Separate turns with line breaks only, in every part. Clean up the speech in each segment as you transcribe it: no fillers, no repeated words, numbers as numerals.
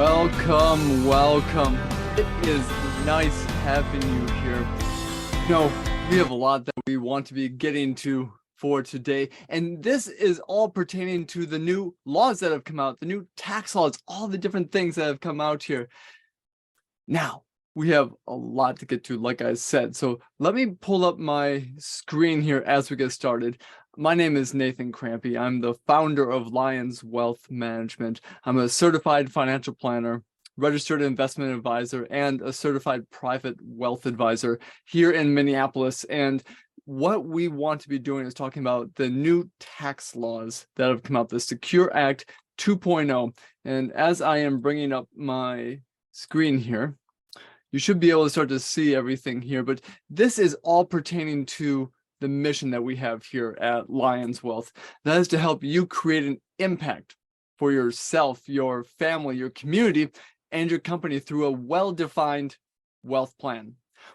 Welcome. It is nice having you here. We have a lot that we want to be getting to for today, and this is all pertaining to the new laws that have come out, the new tax laws, all the different things that have come out here. Now, we have a lot to get to, like I said, so let me pull up my screen here as we get started. My name is Nathan Crampy. I'm the founder of Lions Wealth Management. I'm a certified financial planner, registered investment advisor, and a certified private wealth advisor here in Minneapolis. And what we want to be doing is talking about the new tax laws that have come out, the Secure Act 2.0. And as I am bringing up my screen here, you should be able to start to see everything here, but this is all pertaining to the mission that we have here at Lions Wealth. That is to help you create an impact for yourself, your family, your community, and your company through a well-defined wealth plan.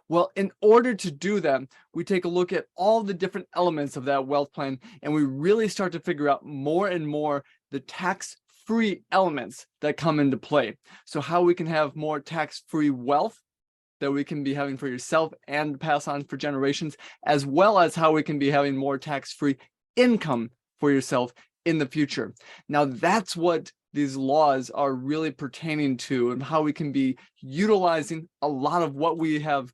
Well, in order to do that, we take a look at all the different elements of that wealth plan, and we really start to figure out more and more the tax-free elements that come into play. So how we can have more tax-free wealth that we can be having for yourself and pass on for generations, as well as how we can be having more tax-free income for yourself in the future. Now, that's what these laws are really pertaining to, and how we can be utilizing a lot of what we have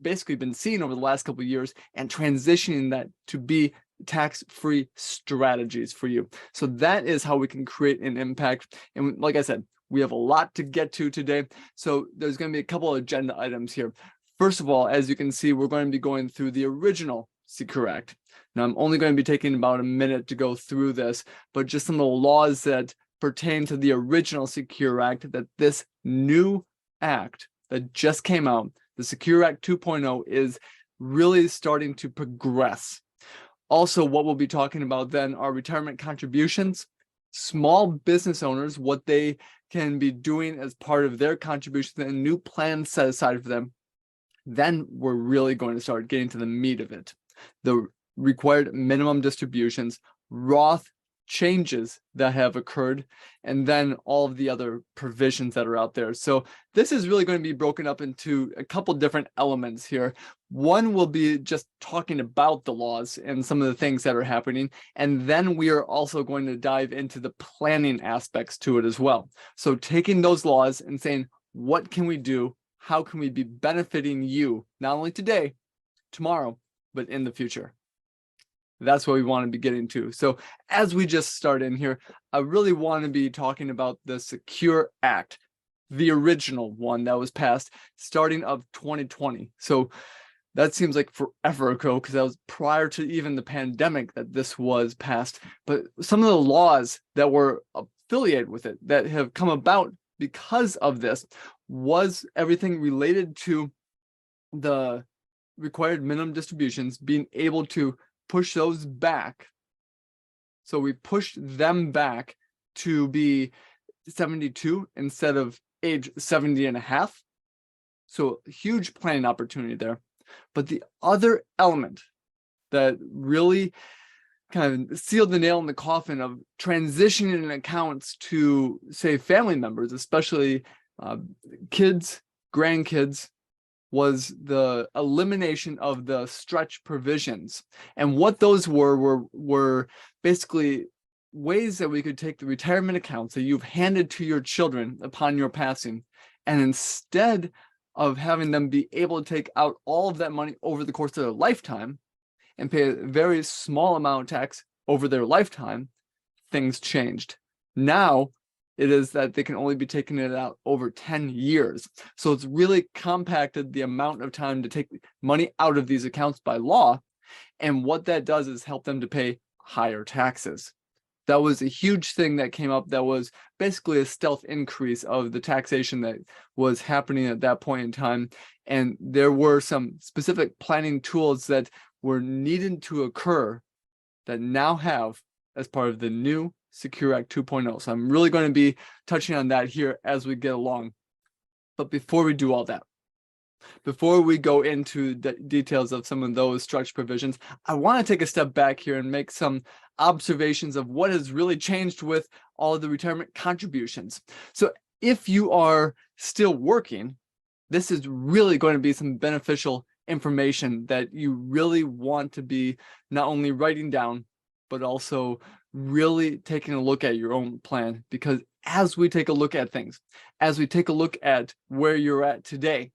basically been seeing over the last couple of years and transitioning that to be tax-free strategies for you. So that is how we can create an impact. And like I said, we have a lot to get to today. So there's going to be a couple of agenda items here. First of all, as you can see, we're going to be going through the original Secure Act. Now, I'm only going to be taking about a minute to go through this, but just some of the laws that pertain to the original Secure Act, that this new act that just came out, the Secure Act 2.0, is really starting to progress. Also, what we'll be talking about then are retirement contributions, small business owners, what they can be doing as part of their contributions, and new plans set aside for them. Then we're really going to start getting to the meat of it. The required minimum distributions, Roth changes that have occurred, and then all of the other provisions that are out there. So this is really going to be broken up into a couple different elements here. One will be just talking about the laws and some of the things that are happening, and then we are also going to dive into the planning aspects to it as well. So taking those laws and saying, what can we do? How can we be benefiting you, not only today, tomorrow, but in the future? That's what we want to be getting to. So as we just start in here, I really want to be talking about the Secure Act, the original one that was passed starting of 2020. So that seems like forever ago, because that was prior to even the pandemic that this was passed. But some of the laws that were affiliated with it that have come about because of this was everything related to the required minimum distributions, being able to push those back. So we pushed them back to be 72 instead of age 70 and a half. So huge planning opportunity there. But the other element that really kind of sealed the nail in the coffin of transitioning accounts to, say, family members, especially kids, grandkids, was the elimination of the stretch provisions. And what those were basically ways that we could take the retirement accounts that you've handed to your children upon your passing, and instead of having them be able to take out all of that money over the course of their lifetime and pay a very small amount of tax over their lifetime, things changed. Now it is that they can only be taking it out over 10 years. So it's really compacted the amount of time to take money out of these accounts by law. And what that does is help them to pay higher taxes. That was a huge thing that came up, that was basically a stealth increase of the taxation that was happening at that point in time. And there were some specific planning tools that were needed to occur that now have as part of the new Secure Act 2.0. So I'm really going to be touching on that here as we get along. But before we do all that, before we go into the details of some of those stretch provisions, I want to take a step back here and make some observations of what has really changed with all of the retirement contributions. So if you are still working, this is really going to be some beneficial information that you really want to be not only writing down, but also really taking a look at your own plan. Because as we take a look at things, as we take a look at where you're at today,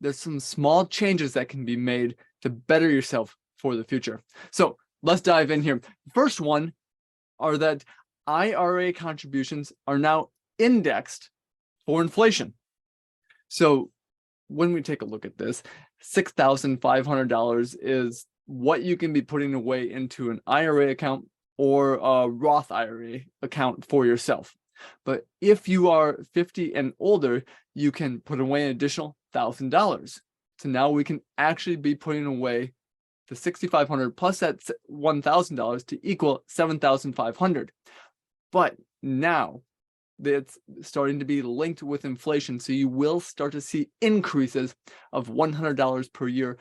there's some small changes that can be made to better yourself for the future. So let's dive in here. First one are that IRA contributions are now indexed for inflation. So when we take a look at this, $6,500 is what you can be putting away into an IRA account or a Roth IRA account for yourself. But if you are 50 and older, you can put away an additional $1,000. So now we can actually be putting away the $6,500 plus that $1,000 to equal $7,500. But now it's starting to be linked with inflation. So you will start to see increases of $100 per year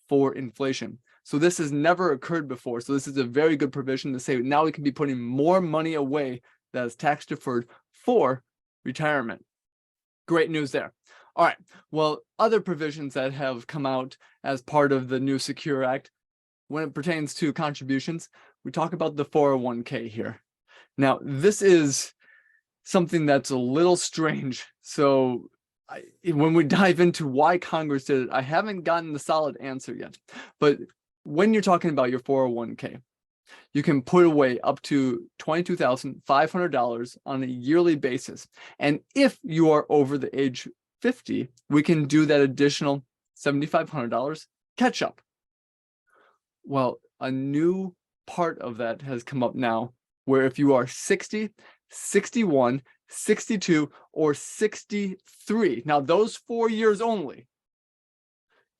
for inflation. So this has never occurred before. So this is a very good provision to say now we can be putting more money away that is tax deferred for retirement. Great news there. All right. Well, other provisions that have come out as part of the new Secure Act, when it pertains to contributions, we talk about the 401k here. Now, this is something that's a little strange. So when we dive into why Congress did it, I haven't gotten the solid answer yet. But when you're talking about your 401k, you can put away up to $22,500 on a yearly basis. And if you are over the age 50, we can do that additional $7,500 catch up. Well, a new part of that has come up now, where if you are 60, 61, 62, or 63, now those 4 years only,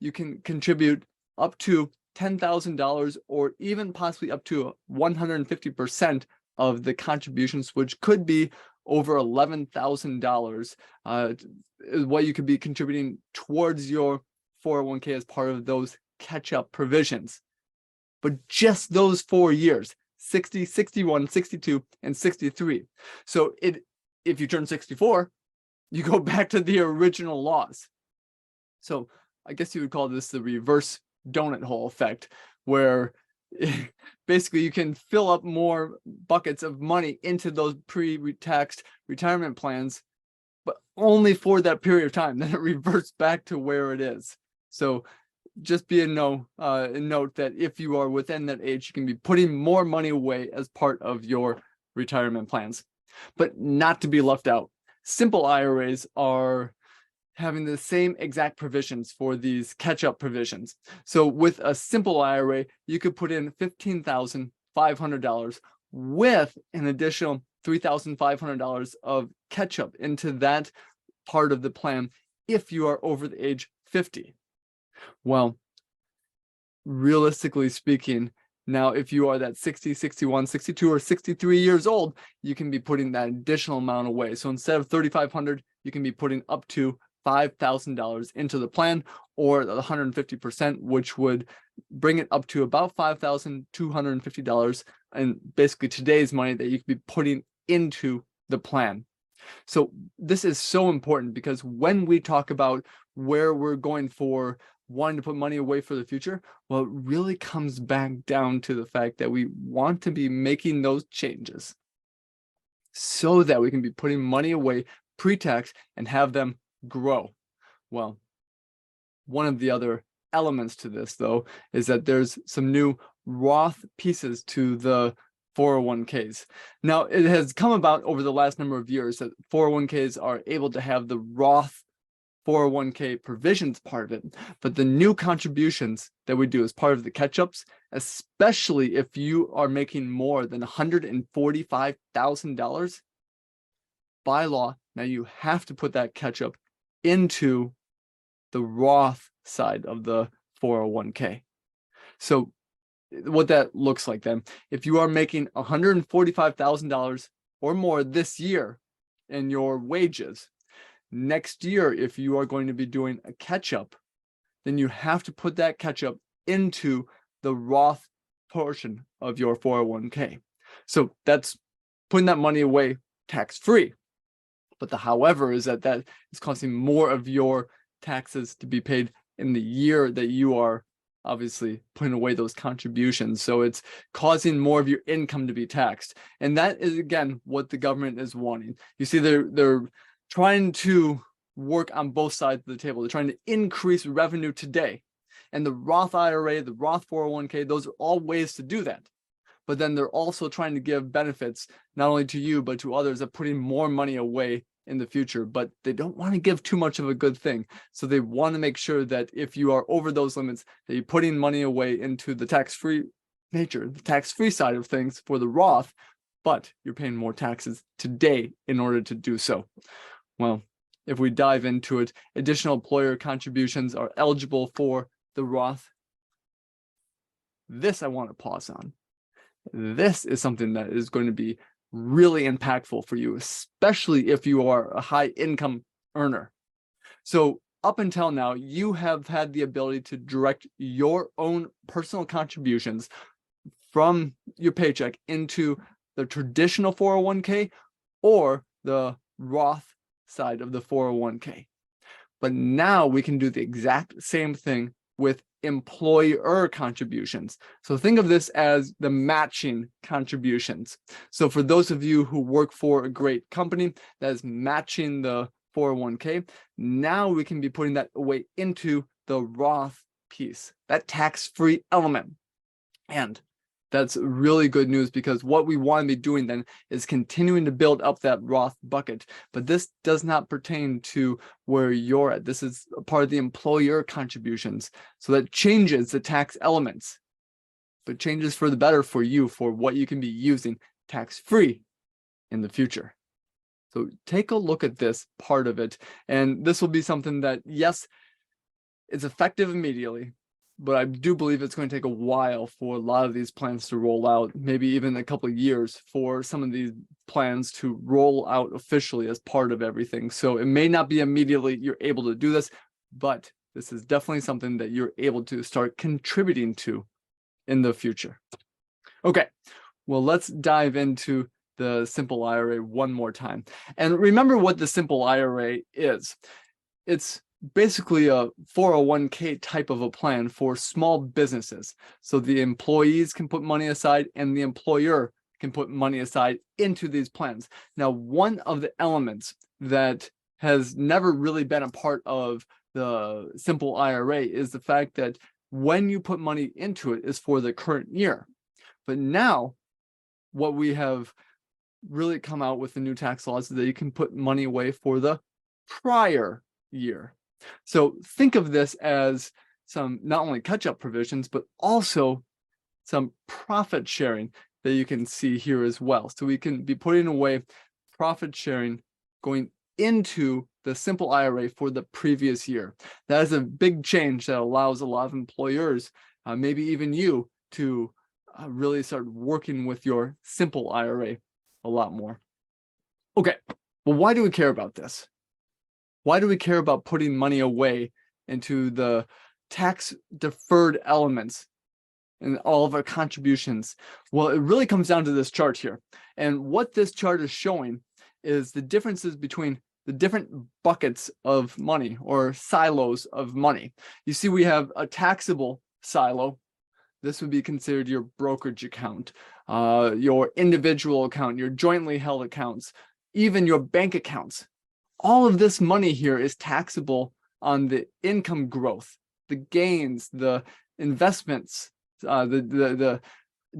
you can contribute up to $10,000 or even possibly up to 150% of the contributions, which could be over $11,000, is what you could be contributing towards your 401k as part of those catch-up provisions. But just those 4 years, 60, 61, 62, and 63. So if you turn 64, you go back to the original laws. So I guess you would call this the reverse donut hole effect, where basically you can fill up more buckets of money into those pre-taxed retirement plans, but only for that period of time. Then it reverts back to where it is. So just be a note that if you are within that age, you can be putting more money away as part of your retirement plans. But not to be left out, simple IRAs are having the same exact provisions for these catch-up provisions. So with a simple IRA, you could put in $15,500 with an additional $3,500 of catch-up into that part of the plan if you are over the age 50. Well, realistically speaking, now if you are that 60, 61, 62, or 63 years old, you can be putting that additional amount away. So instead of $3,500, you can be putting up to $5,000 into the plan, or 150%, which would bring it up to about $5,250, and basically today's money that you could be putting into the plan. So this is so important, because when we talk about where we're going for wanting to put money away for the future, well, it really comes back down to the fact that we want to be making those changes so that we can be putting money away pre-tax and have them grow. Well, one of the other elements to this, though, is that there's some new Roth pieces to the 401ks. Now, it has come about over the last number of years that 401ks are able to have the Roth 401k provisions part of it, but the new contributions that we do as part of the catch-ups, especially if you are making more than $145,000, by law, now you have to put that catch-up into the Roth side of the 401k. So what that looks like then, if you are making $145,000 or more this year in your wages, next year, if you are going to be doing a catch-up, then you have to put that catch-up into the Roth portion of your 401k. So that's putting that money away tax-free. But the however is that is causing more of your taxes to be paid in the year that you are obviously putting away those contributions. So it's causing more of your income to be taxed. And that is, again, what the government is wanting. You see, they're trying to work on both sides of the table. They're trying to increase revenue today. And the Roth IRA, the Roth 401k, those are all ways to do that. But then they're also trying to give benefits, not only to you, but to others, of putting more money away in the future. But they don't want to give too much of a good thing. So they want to make sure that if you are over those limits, that you're putting money away into the tax-free nature, the tax-free side of things for the Roth, but you're paying more taxes today in order to do so. Well, if we dive into it, additional employer contributions are eligible for the Roth. This I want to pause on. This is something that is going to be really impactful for you, especially if you are a high income earner. So up until now, you have had the ability to direct your own personal contributions from your paycheck into the traditional 401k or the Roth side of the 401k. But now we can do the exact same thing with employer contributions. So think of this as the matching contributions. So for those of you who work for a great company that is matching the 401k, now we can be putting that away into the Roth piece, that tax-free element. And that's really good news, because what we want to be doing then is continuing to build up that Roth bucket. But this does not pertain to where you're at. This is a part of the employer contributions. So that changes the tax elements, but changes for the better for you, for what you can be using tax-free in the future. So take a look at this part of it. And this will be something that, yes, it's effective immediately, but I do believe it's going to take a while for a lot of these plans to roll out, maybe even a couple of years for some of these plans to roll out officially as part of everything. So it may not be immediately you're able to do this, but this is definitely something that you're able to start contributing to in the future. Okay, well, let's dive into the simple IRA one more time. And remember what the simple IRA is. It's basically a 401k type of a plan for small businesses. So the employees can put money aside and the employer can put money aside into these plans. Now, one of the elements that has never really been a part of the simple IRA is the fact that when you put money into it is for the current year. But now what we have really come out with the new tax laws is that you can put money away for the prior year. So think of this as some not only catch-up provisions, but also some profit sharing that you can see here as well. So we can be putting away profit sharing going into the simple IRA for the previous year. That is a big change that allows a lot of employers, maybe even you, to really start working with your simple IRA a lot more. Okay, well, why do we care about this? Why do we care about putting money away into the tax deferred elements and all of our contributions? Well, it really comes down to this chart here. And what this chart is showing is the differences between the different buckets of money or silos of money. You see, we have a taxable silo. This would be considered your brokerage account, your individual account, your jointly held accounts, even your bank accounts. All of this money here is taxable on the income growth, the gains, the investments, the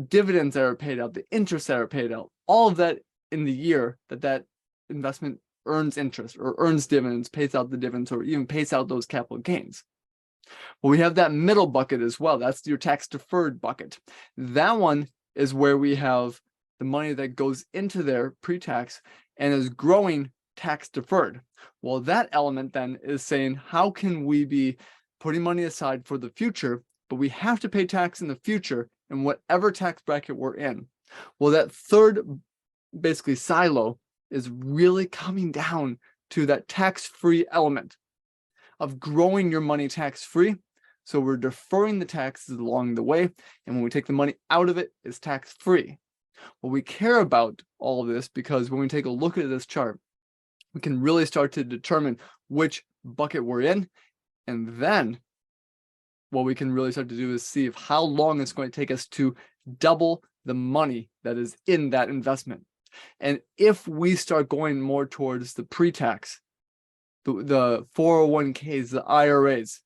dividends that are paid out, the interest that are paid out, all of that in the year that investment earns interest or earns dividends, pays out the dividends, or even pays out those capital gains. Well, we have that middle bucket as well. That's your tax deferred bucket. That one is where we have the money that goes into there pre-tax and is growing tax deferred. Well, that element then is saying, how can we be putting money aside for the future, but we have to pay tax in the future in whatever tax bracket we're in? Well, that third basically silo is really coming down to that tax-free element of growing your money tax-free. So we're deferring the taxes along the way, and when we take the money out of it, it's tax-free. Well, we care about all of this because when we take a look at this chart, we can really start to determine which bucket we're in. And then what we can really start to do is see if how long it's going to take us to double the money that is in that investment. And if we start going more towards the pre-tax, the 401ks, the IRAs,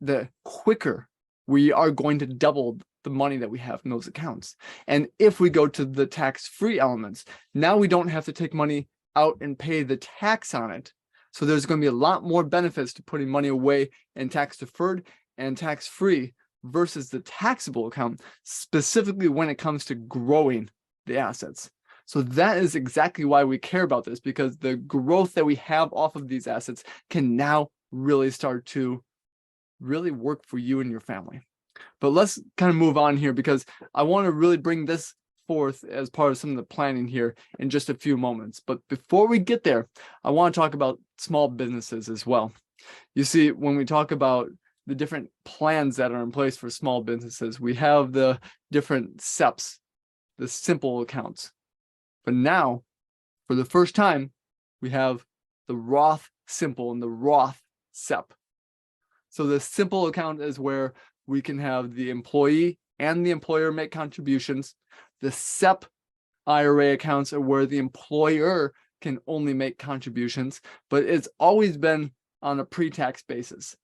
the quicker we are going to double the money that we have in those accounts. And if we go to the tax-free elements, now we don't have to take money out and pay the tax on it. So there's going to be a lot more benefits to putting money away in tax-deferred and tax-free versus the taxable account, specifically when it comes to growing the assets. So that is exactly why we care about this, because the growth that we have off of these assets can now really start to really work for you and your family. But let's kind of move on here, because I want to really bring this forth as part of some of the planning here in just a few moments. But before we get there, I want to talk about small businesses as well. You see, when we talk about the different plans that are in place for small businesses, we have the different SEPs, the simple accounts. But now, for the first time, we have the Roth Simple and the Roth SEP. So the simple account is where we can have the employee and the employer make contributions. The SEP IRA accounts are where the employer can only make contributions, but it's always been on a pre-tax basis.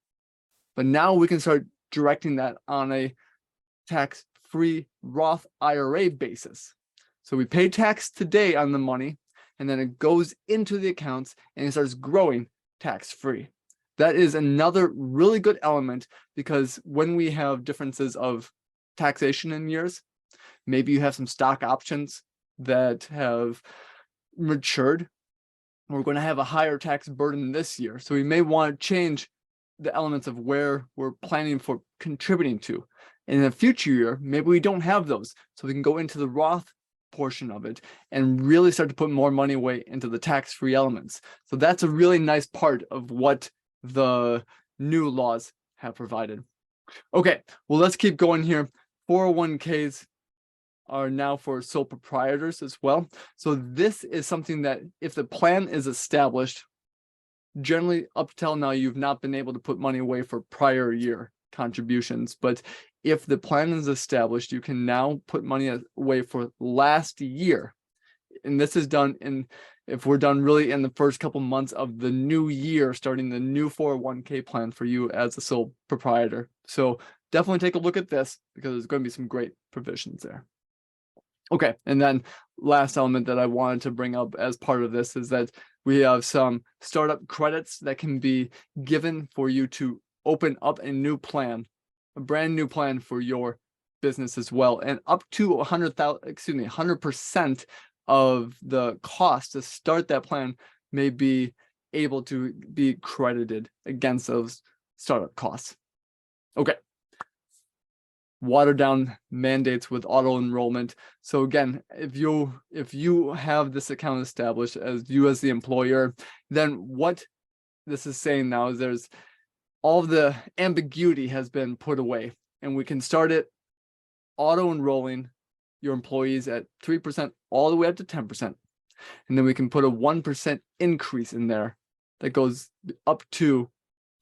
But now we can start directing that on a tax-free Roth IRA basis. So we pay tax today on the money, and then it goes into the accounts and it starts growing tax-free. That is another really good element, because when we have differences of taxation in years, maybe you have some stock options that have matured. We're going to have a higher tax burden this year. So we may want to change the elements of where we're planning for contributing to. In a future year, maybe we don't have those. So we can go into the Roth portion of it and really start to put more money away into the tax-free elements. So that's a really nice part of what the new laws have provided. Okay, well, let's keep going here. 401ks are now for sole proprietors as well. So this is something that if the plan is established, generally up till now, you've not been able to put money away for prior year contributions. But if the plan is established, you can now put money away for last year. And this is done if we're done really in the first couple months of the new year, starting the new 401k plan for you as a sole proprietor. So definitely take a look at this, because there's going to be some great provisions there. Okay, and then last element that I wanted to bring up as part of this is that we have some startup credits that can be given for you to open up a new plan, a brand new plan for your business as well, and up to 100% of the cost to start that plan may be able to be credited against those startup costs. Okay. Watered down mandates with auto enrollment. So again, if you have this account established as you as the employer, then what this is saying now is there's all of the ambiguity has been put away, and we can start it auto enrolling your employees at 3% all the way up to 10%. And then we can put a 1% increase in there that goes up to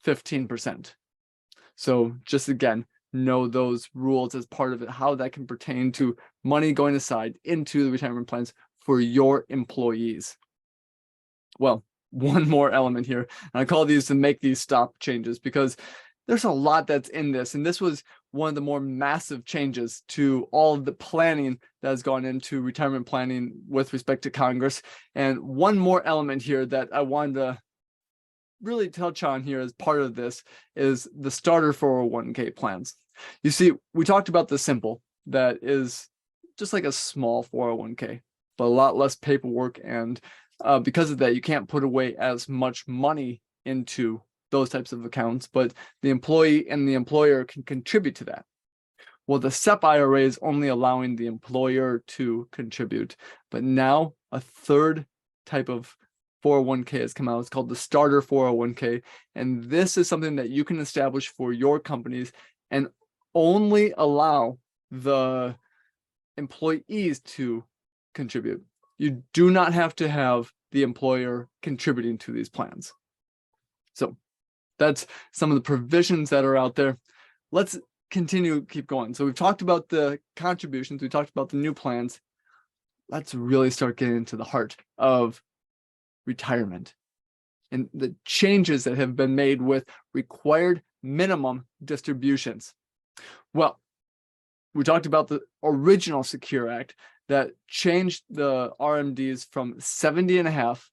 15%. So just again, know those rules as part of it, how that can pertain to money going aside into the retirement plans for your employees. Well, one more element here, and I call these to make these stop changes, because there's a lot that's in this, and this was one of the more massive changes to all of the planning that has gone into retirement planning with respect to Congress. And one more element here that I wanted to really touch on here as part of this is the starter 401k plans. You see, we talked about the simple, that is just like a small 401k, but a lot less paperwork, and because of that, you can't put away as much money into those types of accounts, but the employee and the employer can contribute to that. Well, the SEP IRA is only allowing the employer to contribute, but now a third type of 401k has come out. It's called the starter 401k, and this is something that you can establish for your companies and only allow the employees to contribute. You do not have to have the employer contributing to these plans. So that's some of the provisions that are out there. Let's keep going. So we've talked about the contributions, we talked about the new plans. Let's really start getting into the heart of retirement and the changes that have been made with required minimum distributions. Well, we talked about the original Secure Act that changed the RMDs from 70.5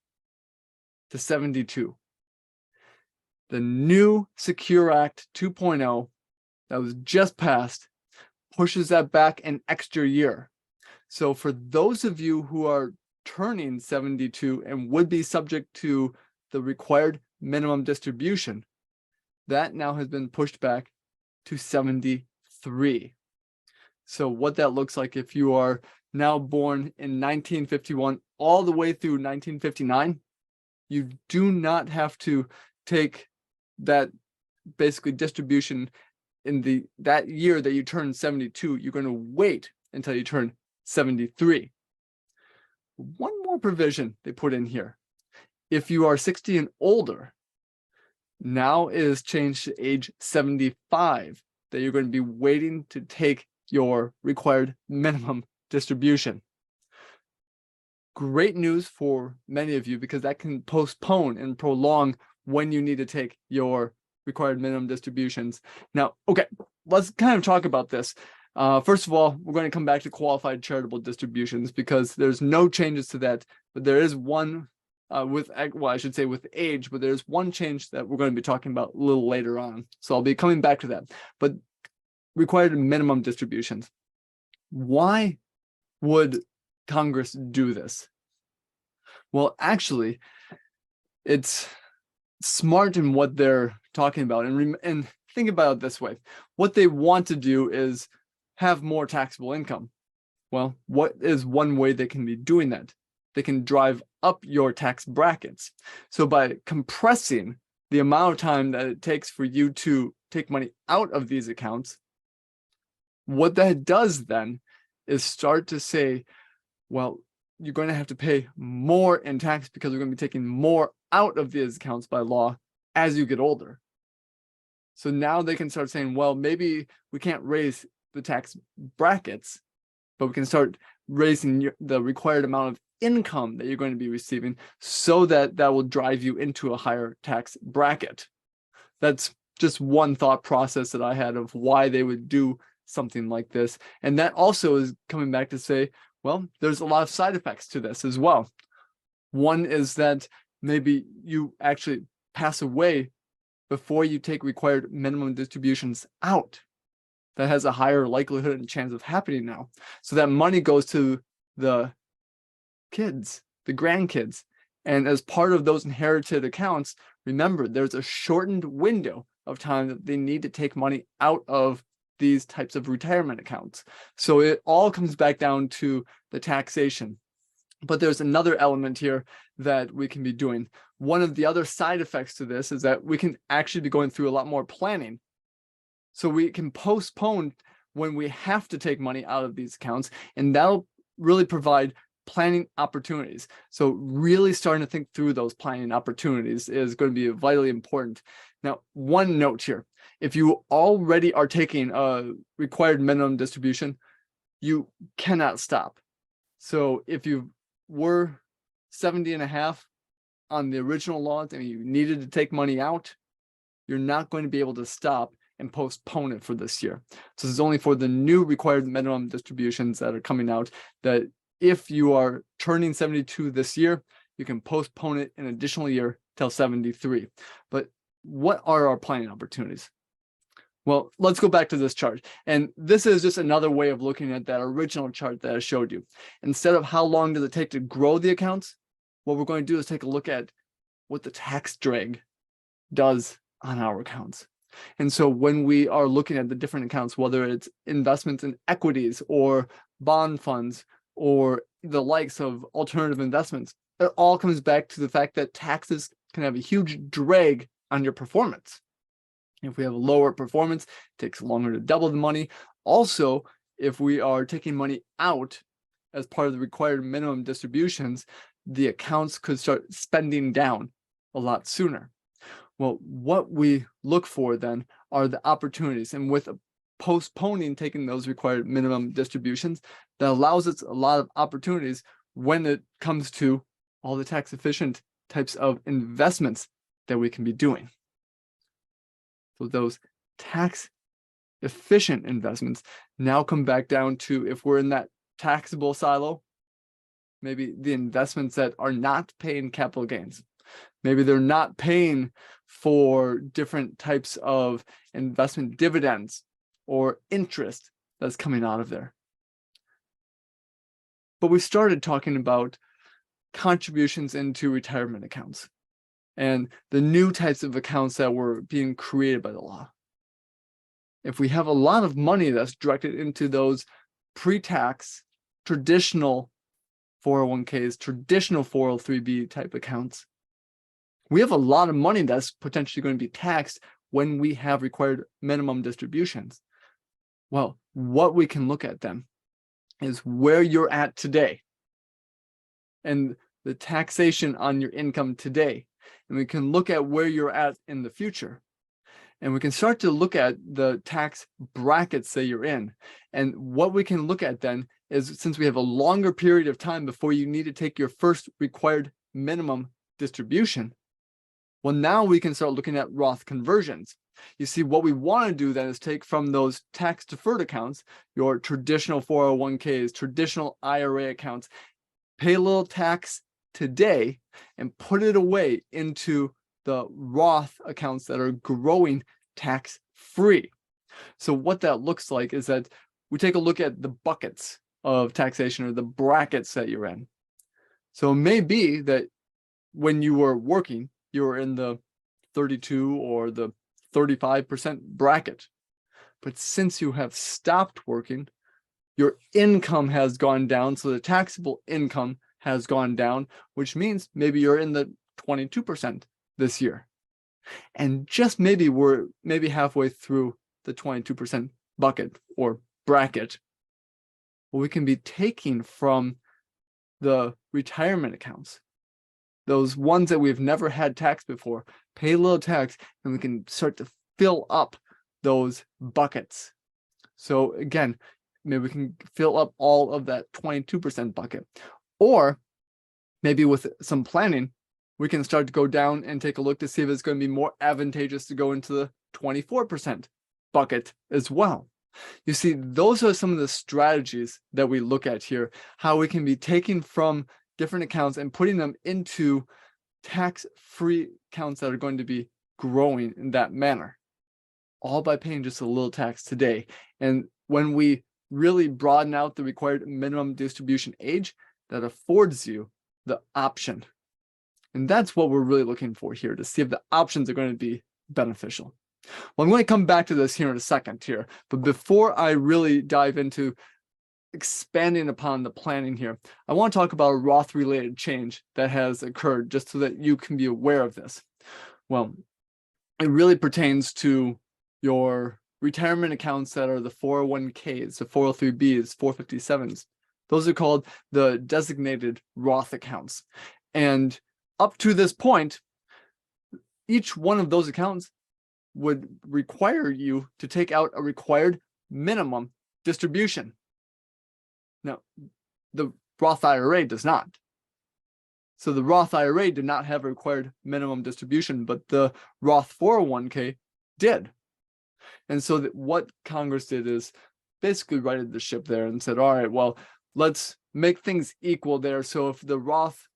to 72. The new Secure Act 2.0 that was just passed pushes that back an extra year. So for those of you who are turning 72 and would be subject to the required minimum distribution, that now has been pushed back to 73. So what that looks like, if you are now born in 1951 all the way through 1959, you do not have to take that basically distribution in that year that you turn 72. You're going to wait until you turn 73. One more provision they put in here. If you are 60 and older, now it is changed to age 75 that you're going to be waiting to take your required minimum distribution. Great news for many of you, because that can postpone and prolong when you need to take your required minimum distributions. Now, okay, let's kind of talk about this. First of all, we're going to come back to qualified charitable distributions because there's no changes to that, but there is one with age, but there's one change that we're going to be talking about a little later on. So I'll be coming back to that. But required minimum distributions. Why would Congress do this? Well, actually, it's smart in what they're talking about. And think about it this way. What they want to do is have more taxable income. Well, what is one way they can be doing that? They can drive up your tax brackets. So by compressing the amount of time that it takes for you to take money out of these accounts, what that does then is start to say, well, you're going to have to pay more in tax because we're going to be taking more out of these accounts by law as you get older. So now they can start saying, well, maybe we can't raise the tax brackets, but we can start raising the required amount of income that you're going to be receiving so that will drive you into a higher tax bracket. That's just one thought process that I had of why they would do something like this. And that also is coming back to say, well, there's a lot of side effects to this as well. One is that maybe you actually pass away before you take required minimum distributions out. That has a higher likelihood and chance of happening now. So that money goes to the kids, the grandkids. And as part of those inherited accounts, remember, there's a shortened window of time that they need to take money out of these types of retirement accounts. So it all comes back down to the taxation. But there's another element here that we can be doing. One of the other side effects to this is that we can actually be going through a lot more planning. So we can postpone when we have to take money out of these accounts, and that'll really provide planning opportunities. So really starting to think through those planning opportunities is going to be vitally important. Now, one note here, if you already are taking a required minimum distribution, you cannot stop. So if you were 70.5 on the original laws and you needed to take money out, you're not going to be able to stop and postpone it for this year. So this is only for the new required minimum distributions that are coming out, that if you are turning 72 this year, you can postpone it an additional year till 73. But what are our planning opportunities? Well, let's go back to this chart. And this is just another way of looking at that original chart that I showed you. Instead of how long does it take to grow the accounts, what we're going to do is take a look at what the tax drag does on our accounts. And so when we are looking at the different accounts, whether it's investments in equities or bond funds or the likes of alternative investments, it all comes back to the fact that taxes can have a huge drag on your performance. If we have a lower performance, it takes longer to double the money. Also, if we are taking money out as part of the required minimum distributions, the accounts could start spending down a lot sooner. Well, what we look for then are the opportunities, and with postponing taking those required minimum distributions, that allows us a lot of opportunities when it comes to all the tax efficient types of investments that we can be doing. So those tax efficient investments now come back down to, if we're in that taxable silo, maybe the investments that are not paying capital gains. Maybe they're not paying for different types of investment dividends or interest that's coming out of there. But we started talking about contributions into retirement accounts and the new types of accounts that were being created by the law. If we have a lot of money that's directed into those pre-tax traditional 401ks, traditional 403b type accounts, we have a lot of money that's potentially going to be taxed when we have required minimum distributions. Well, what we can look at then is where you're at today and the taxation on your income today. And we can look at where you're at in the future. And we can start to look at the tax brackets that you're in. And what we can look at then is, since we have a longer period of time before you need to take your first required minimum distribution, well, now we can start looking at Roth conversions. You see, what we want to do then is take from those tax deferred accounts, your traditional 401ks, traditional IRA accounts, pay a little tax today and put it away into the Roth accounts that are growing tax free. So what that looks like is that we take a look at the buckets of taxation, or the brackets that you're in. So it may be that when you were working, you were in the 32 or the 35% bracket. But since you have stopped working, your income has gone down. So the taxable income has gone down, which means maybe you're in the 22% this year. And just maybe we're halfway through the 22% bucket or bracket. Well, we can be taking from the retirement accounts, those ones that we've never had tax before, pay a little tax, and we can start to fill up those buckets. So again, maybe we can fill up all of that 22% bucket. Or maybe with some planning, we can start to go down and take a look to see if it's going to be more advantageous to go into the 24% bucket as well. You see, those are some of the strategies that we look at here, how we can be taking from different accounts and putting them into tax-free accounts that are going to be growing in that manner, all by paying just a little tax today. And when we really broaden out the required minimum distribution age, that affords you the option. And that's what we're really looking for here, to see if the options are going to be beneficial. Well, I'm going to come back to this here in a second here, but before I really dive into expanding upon the planning here, I want to talk about a Roth-related change that has occurred, just so that you can be aware of this. Well, it really pertains to your retirement accounts that are the 401ks, the 403bs, 457s. Those are called the designated Roth accounts. And up to this point, each one of those accounts would require you to take out a required minimum distribution. Now, the Roth IRA does not. So the Roth IRA did not have a required minimum distribution, but the Roth 401k did. And so what Congress did is basically righted the ship there and said, all right, well, let's make things equal there. So if the Roth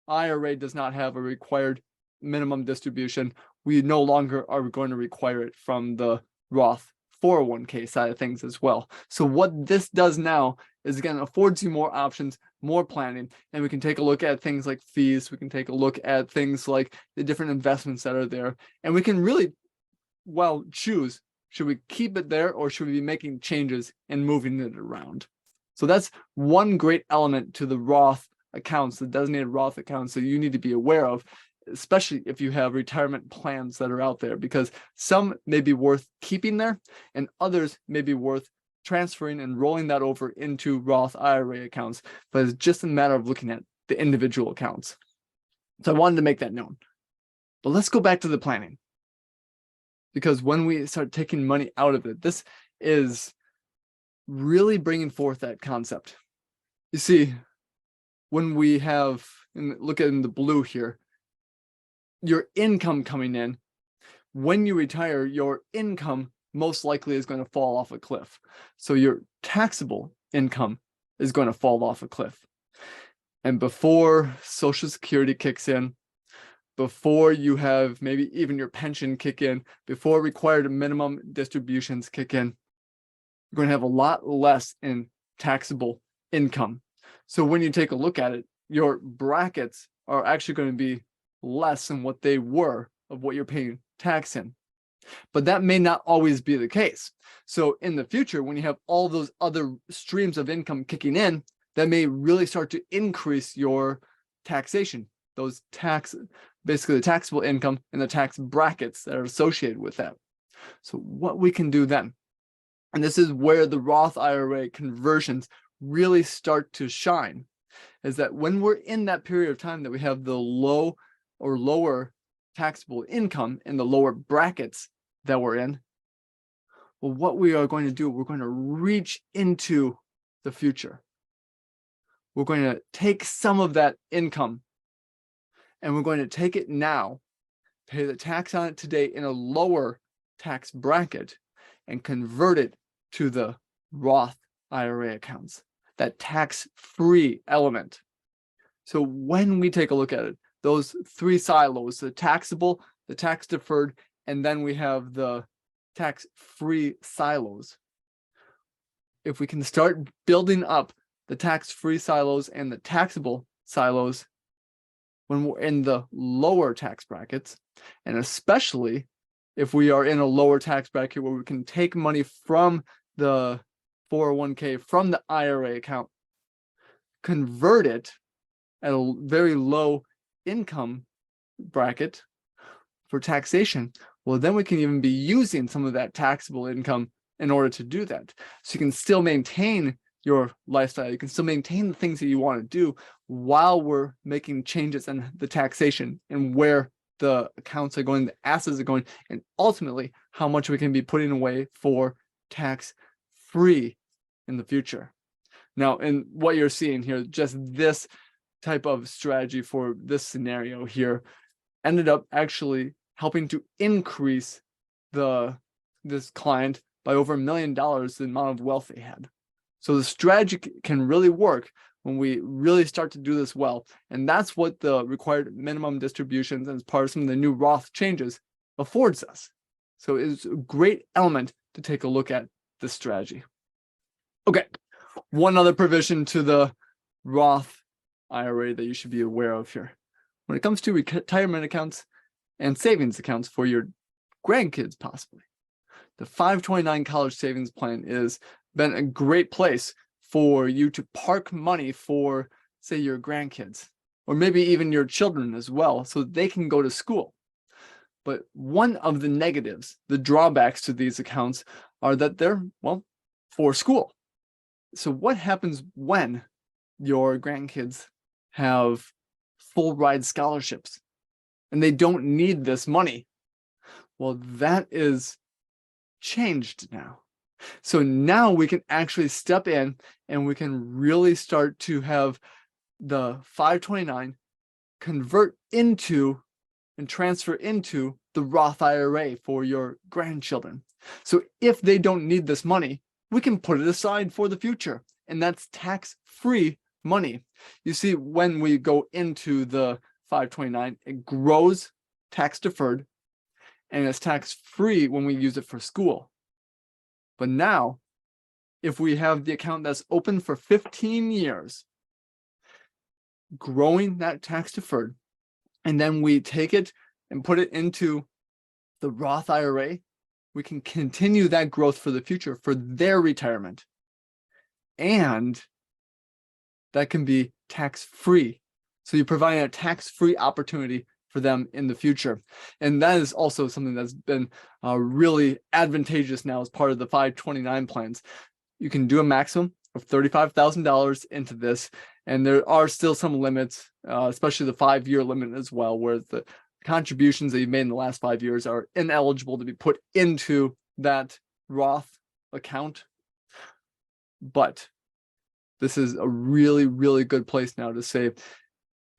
IRA does not have a required minimum distribution, we no longer are going to require it from the Roth 401k side of things as well. So what this does now is, again, affords you more options, more planning, and we can take a look at things like fees. We can take a look at things like the different investments that are there, and we can really, well, choose, should we keep it there or should we be making changes and moving it around? So that's one great element to the Roth accounts, the designated Roth accounts, that you need to be aware of, especially if you have retirement plans that are out there, because some may be worth keeping there and others may be worth transferring and rolling that over into Roth IRA accounts. But it's just a matter of looking at the individual accounts. So I wanted to make that known. But let's go back to the planning. Because when we start taking money out of it, this is really bringing forth that concept. You see, when we have, and look at in the blue here, your income coming in, when you retire, your income most likely is going to fall off a cliff. So your taxable income is going to fall off a cliff. And before Social Security kicks in, before you have maybe even your pension kick in, before required minimum distributions kick in, you're going to have a lot less in taxable income. So when you take a look at it, your brackets are actually going to be less than what they were of what you're paying tax in. But that may not always be the case. So in the future, when you have all those other streams of income kicking in, that may really start to increase your taxation, those basically the taxable income and the tax brackets that are associated with that. So what we can do then, and this is where the Roth IRA conversions really start to shine, is that when we're in that period of time that we have the low or lower taxable income in the lower brackets that we're in, well, what we are going to do, we're going to reach into the future. We're going to take some of that income and we're going to take it now, pay the tax on it today in a lower tax bracket, and convert it to the Roth IRA accounts, that tax-free element. So when we take a look at it, those three silos, the taxable, the tax-deferred, and then we have the tax-free silos. If we can start building up the tax-free silos and the taxable silos when we're in the lower tax brackets, and especially if we are in a lower tax bracket where we can take money from the 401k, from the IRA account, convert it at a very low income bracket for taxation, well, then we can even be using some of that taxable income in order to do that. So you can still maintain your lifestyle. You can still maintain the things that you want to do while we're making changes in the taxation and where the accounts are going, the assets are going, and ultimately how much we can be putting away for tax-free in the future. Now, in what you're seeing here, just this type of strategy for this scenario here ended up actually helping to increase this client by over $1 million, the amount of wealth they had. So the strategy can really work when we really start to do this well. And that's what the required minimum distributions as part of some of the new Roth changes affords us. So it's a great element to take a look at this strategy. Okay, one other provision to the Roth IRA that you should be aware of here. When it comes to retirement accounts and savings accounts for your grandkids, possibly, the 529 college savings plan is been a great place for you to park money for, say, your grandkids, or maybe even your children as well, so they can go to school. But one of the negatives, the drawbacks to these accounts, are that they're, well, for school. So what happens when your grandkids have full ride scholarships and they don't need this money? Well, that is changed now. So now we can actually step in and we can really start to have the 529 convert into and transfer into the Roth IRA for your grandchildren. So if they don't need this money, we can put it aside for the future, and that's tax-free money. You see, when we go into the 529, it grows tax-deferred, and it's tax-free when we use it for school. But now, if we have the account that's open for 15 years, growing that tax-deferred, and then we take it and put it into the Roth IRA, we can continue that growth for the future for their retirement. And that can be tax-free. So you're providing a tax-free opportunity for them in the future. And that is also something that's been really advantageous now as part of the 529 plans. You can do a maximum of $35,000 into this. And there are still some limits, especially the 5-year limit as well, where the contributions that you've made in the last 5 years are ineligible to be put into that Roth account. But this is a really, really good place now to save.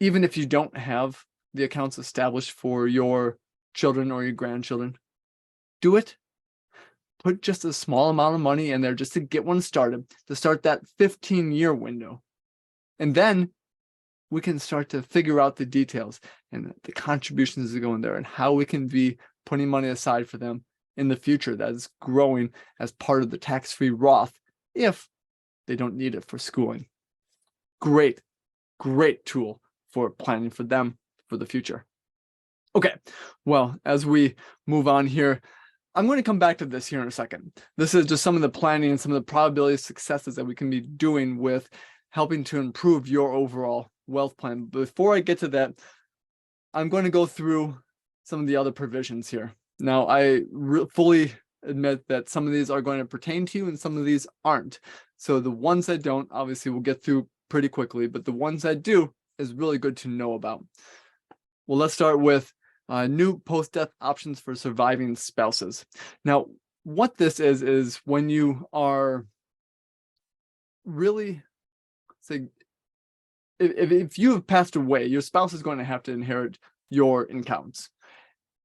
Even if you don't have the accounts established for your children or your grandchildren, do it. Put just a small amount of money in there just to get one started, to start that 15-year window. And then we can start to figure out the details and the contributions that go in there and how we can be putting money aside for them in the future that is growing as part of the tax-free Roth if they don't need it for schooling. Great, great tool for planning for them for the future. Okay, well, as we move on here, I'm going to come back to this here in a second. This is just some of the planning and some of the probability of successes that we can be doing with helping to improve your overall wealth plan. Before I get to that, I'm going to go through some of the other provisions here. Now, I fully admit that some of these are going to pertain to you and some of these aren't. So the ones that don't, obviously, we'll get through pretty quickly, but the ones that do is really good to know about. Well, let's start with new post-death options for surviving spouses. Now, what this is when you are really, say, if you have passed away, your spouse is going to have to inherit your accounts.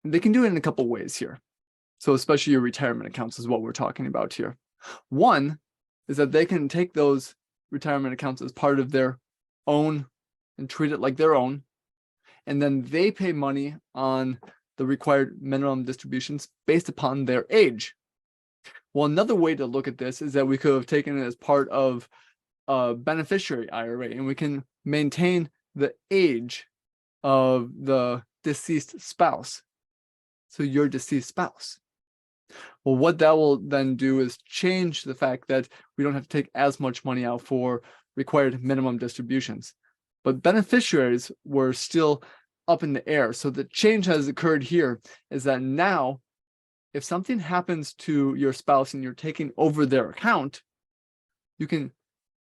And they can do it in a couple ways here. So especially your retirement accounts is what we're talking about here. One is that they can take those retirement accounts as part of their own and treat it like their own. And then they pay money on the required minimum distributions based upon their age. Well, another way to look at this is that we could have taken it as part of a beneficiary IRA, and we can maintain the age of the deceased spouse. So your deceased spouse. Well, what that will then do is change the fact that we don't have to take as much money out for required minimum distributions. But beneficiaries were still up in the air. So the change has occurred here is that now, if something happens to your spouse and you're taking over their account, you can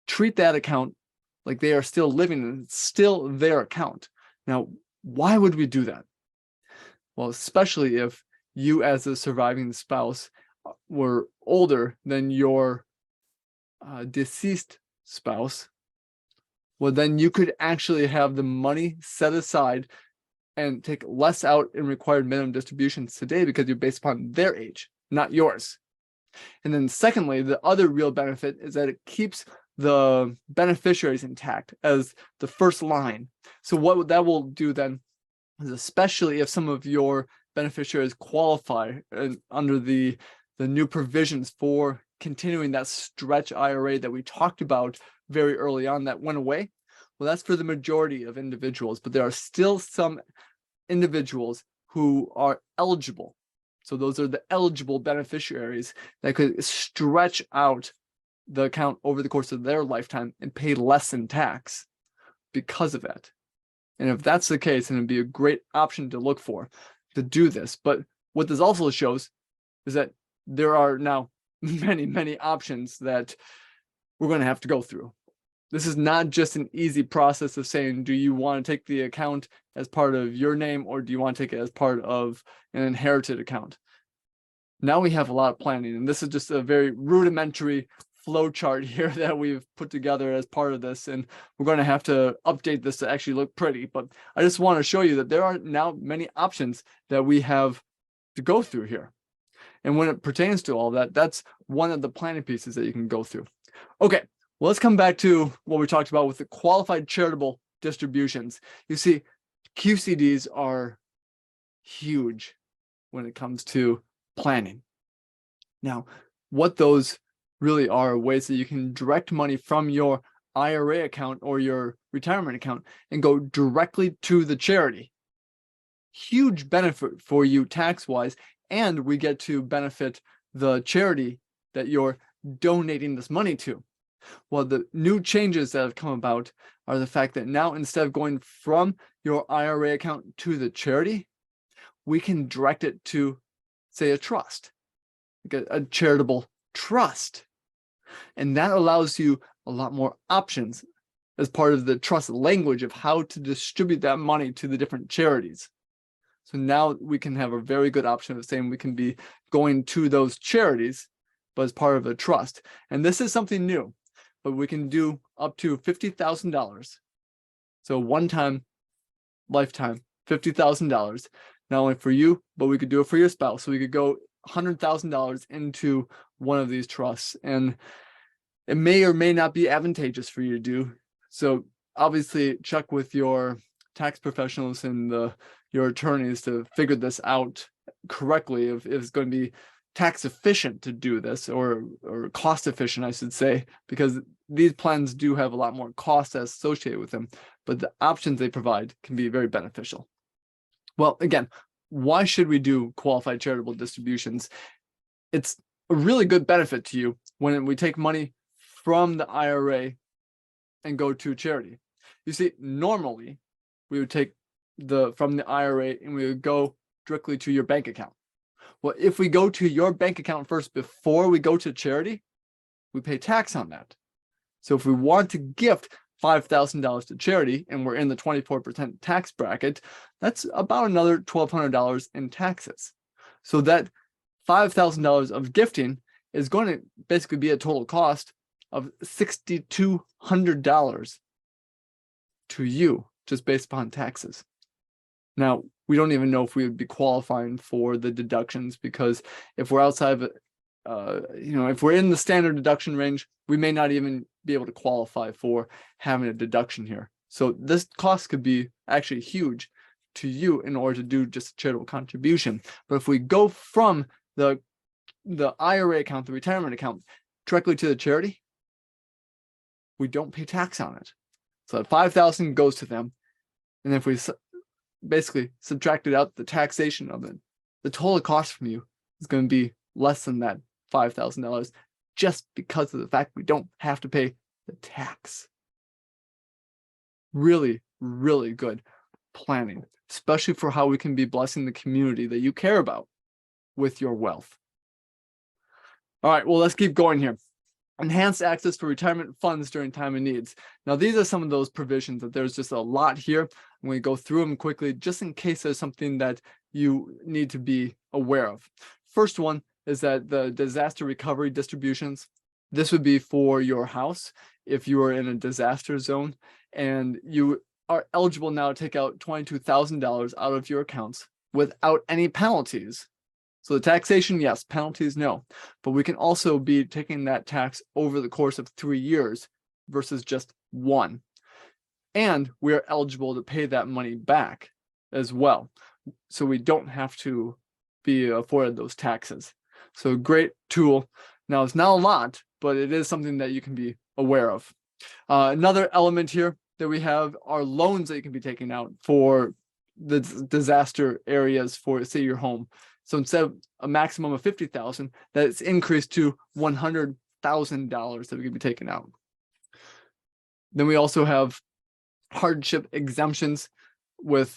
treat that account like they are still living and it's still their account. Now, why would we do that? Well, especially if you as a surviving spouse were older than your deceased spouse, well, then you could actually have the money set aside and take less out in required minimum distributions today because you're based upon their age, not yours. And then secondly, the other real benefit is that it keeps the beneficiaries intact as the first line. So what that will do then is, especially if some of your beneficiaries qualify under the new provisions for continuing that stretch IRA that we talked about very early on that went away. Well, that's for the majority of individuals, but there are still some individuals who are eligible. So those are the eligible beneficiaries that could stretch out the account over the course of their lifetime and pay less in tax because of that. And if that's the case, then it'd be a great option to look for to do this. But what this also shows is that there are now many, many options that we're going to have to go through. This is not just an easy process of saying, do you want to take the account as part of your name or do you want to take it as part of an inherited account? Now we have a lot of planning, and this is just a very rudimentary flow chart here that we've put together as part of this, and we're going to have to update this to actually look pretty. But I just want to show you that there are now many options that we have to go through here. And when it pertains to all that, that's one of the planning pieces that you can go through. Okay, well, let's come back to what we talked about with the qualified charitable distributions. You see, QCDs are huge when it comes to planning. Now, what those really are ways that you can direct money from your IRA account or your retirement account and go directly to the charity. Huge benefit for you tax-wise, and we get to benefit the charity that you're donating this money to. Well, the new changes that have come about are the fact that now, instead of going from your IRA account to the charity, we can direct it to, say, a trust, like a charitable trust. And that allows you a lot more options as part of the trust language of how to distribute that money to the different charities. So now we can have a very good option of saying we can be going to those charities, but as part of a trust. And this is something new, but we can do up to $50,000. So one time, lifetime, $50,000, not only for you, but we could do it for your spouse. So we could go $100,000 into one of these trusts, and it may or may not be advantageous for you to do. So obviously check with your tax professionals and your attorneys to figure this out correctly, if it's going to be tax efficient to do this, or cost efficient, I should say, because these plans do have a lot more costs associated with them, but the options they provide can be very beneficial. Well, again, why should we do qualified charitable distributions? It's a really good benefit to you when we take money from the IRA and go to charity. You see, normally we would take from the IRA and we would go directly to your bank account. Well, if we go to your bank account first before we go to charity, we pay tax on that. So if we want to gift $5,000 to charity and we're in the 24% tax bracket, that's about another $1,200 in taxes. So that $5,000 of gifting is going to basically be a total cost of $6,200 to you, just based upon taxes. Now, we don't even know if we would be qualifying for the deductions, because if we're outside of, if we're in the standard deduction range, we may not even be able to qualify for having a deduction here. So this cost could be actually huge to you in order to do just a charitable contribution. But if we go from the IRA account, the retirement account, directly to the charity, we don't pay tax on it. So that $5,000 goes to them. And if we basically subtracted out the taxation of it, the total cost from you is going to be less than that $5,000, just because of the fact we don't have to pay the tax. Really, really good planning, especially for how we can be blessing the community that you care about with your wealth. All right, well, let's keep going here. Enhanced access for retirement funds during time of needs. Now, these are some of those provisions that there's just a lot here. I'm going to go through them quickly, just in case there's something that you need to be aware of. First one is that the disaster recovery distributions, this would be for your house if you are in a disaster zone, and you are eligible now to take out $22,000 out of your accounts without any penalties. So the taxation, yes, penalties, no. But we can also be taking that tax over the course of 3 years versus just 1. And we are eligible to pay that money back as well. So we don't have to be afforded those taxes. So great tool. Now, it's not a lot, but it is something that you can be aware of. Another element here that we have are loans that you can be taking out for the disaster areas for, say, your home. So instead of a maximum of $50,000, that's increased to $100,000 that we could be taking out. Then we also have hardship exemptions with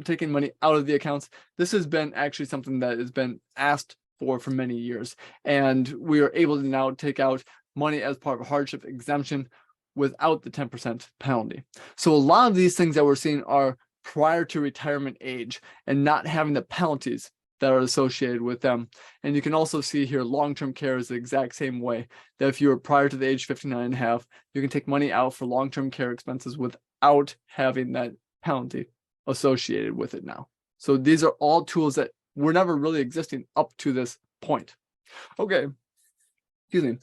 taking money out of the accounts. This has been actually something that has been asked for many years, and we are able to now take out money as part of a hardship exemption without the 10% penalty. So a lot of these things that we're seeing are prior to retirement age and not having the penalties that are associated with them. And you can also see here long-term care is the exact same way, that if you were prior to the age 59 and a half, you can take money out for long-term care expenses without having that penalty associated with it now. So these are all tools that were never really existing up to this point. Okay, excuse me.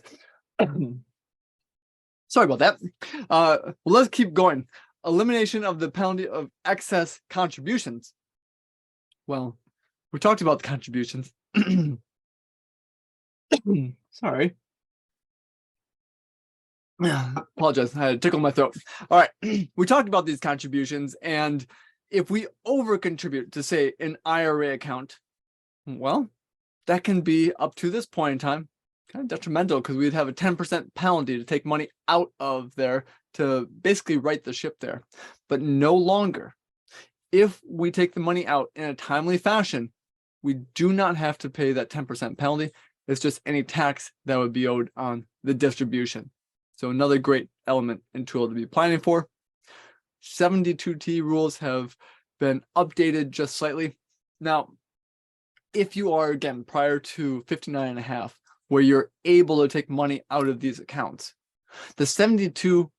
Sorry about that. Well, let's keep going. Elimination of the penalty of excess contributions. Well, we talked about the contributions. Sorry. Apologize, I had a tickle in my throat. All right, we talked about these contributions, and if we over contribute to, say, an IRA account, well, that can be, up to this point in time, kind of detrimental, because we'd have a 10% penalty to take money out of there to basically right the ship there. But no longer. If we take the money out in a timely fashion, we do not have to pay that 10% penalty. It's just any tax that would be owed on the distribution. So another great element and tool to be planning for. 72T rules have been updated just slightly. Now, if you are, again, prior to 59.5, where you're able to take money out of these accounts, the 72T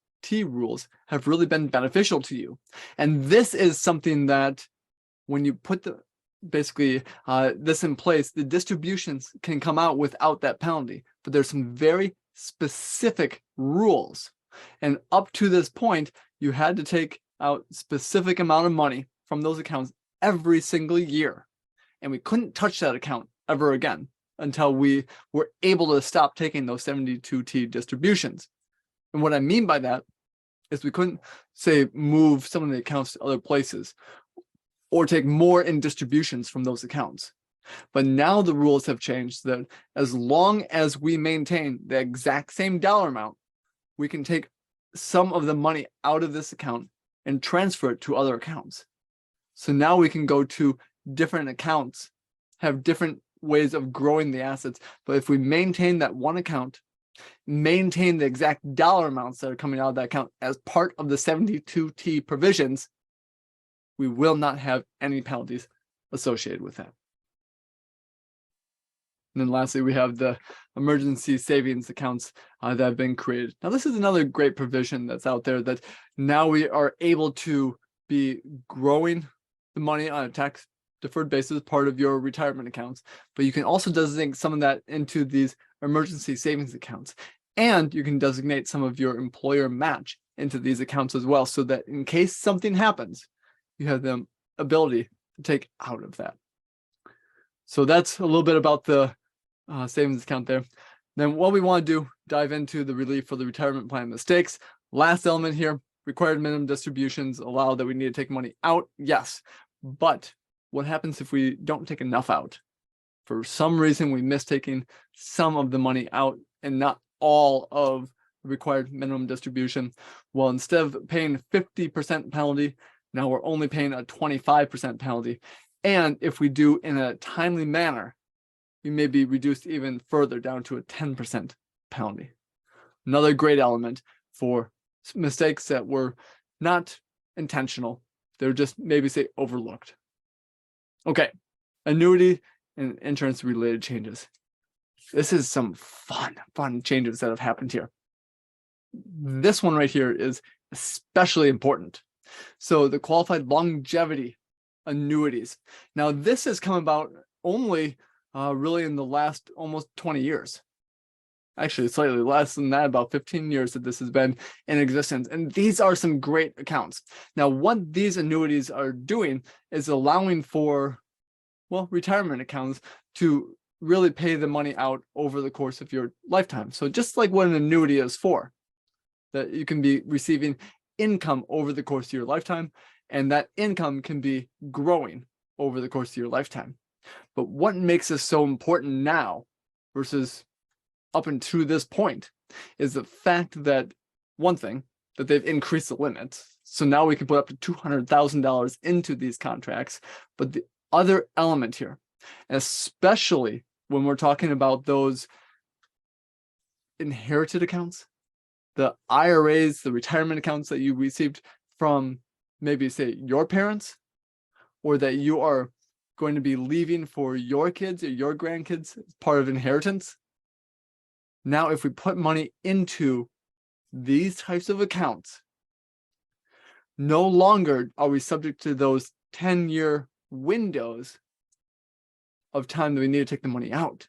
rules have really been beneficial to you. And this is something that when you put this in place, the distributions can come out without that penalty. But there's some very specific rules. And up to this point, you had to take out specific amount of money from those accounts every single year. And we couldn't touch that account ever again until we were able to stop taking those 72T distributions. And what I mean by that is we couldn't, say, move some of the accounts to other places or take more in distributions from those accounts. But now the rules have changed that as long as we maintain the exact same dollar amount, we can take some of the money out of this account and transfer it to other accounts. So now we can go to different accounts, have different ways of growing the assets. But if we maintain that one account, maintain the exact dollar amounts that are coming out of that account as part of the 72T provisions, we will not have any penalties associated with that. And then lastly, we have the emergency savings accounts that have been created. Now, this is another great provision that's out there that now we are able to be growing the money on a tax deferred basis, part of your retirement accounts, but you can also designate some of that into these emergency savings accounts. And you can designate some of your employer match into these accounts as well, so that in case something happens, you have the ability to take out of that. So that's a little bit about the savings account there. Then what we want to do, dive into the relief for the retirement plan mistakes. Last element here, required minimum distributions allow that we need to take money out. Yes, but what happens if we don't take enough out? For some reason, we miss taking some of the money out and not all of the required minimum distribution. Well, instead of paying 50% penalty, now we're only paying a 25% penalty. And if we do in a timely manner, we may be reduced even further down to a 10% penalty. Another great element for mistakes that were not intentional. They're just maybe, say, overlooked. Okay, annuity and insurance related changes. This is some fun changes that have happened here. This one right here is especially important. So the qualified longevity annuities. Now, this has come about only really in the last almost 20 years. Actually, slightly less than that, about 15 years that this has been in existence. And these are some great accounts. Now, what these annuities are doing is allowing for, well, retirement accounts to really pay the money out over the course of your lifetime. So just like what an annuity is for, that you can be receiving income over the course of your lifetime, and that income can be growing over the course of your lifetime. But what makes this so important now versus up until this point is the fact that, one thing, that they've increased the limits. So now we can put up to $200,000 into these contracts. But the other element here, especially when we're talking about those inherited accounts, the IRAs, the retirement accounts that you received from maybe, say, your parents, or that you are going to be leaving for your kids or your grandkids as part of inheritance. Now, if we put money into these types of accounts, no longer are we subject to those 10-year windows of time that we need to take the money out.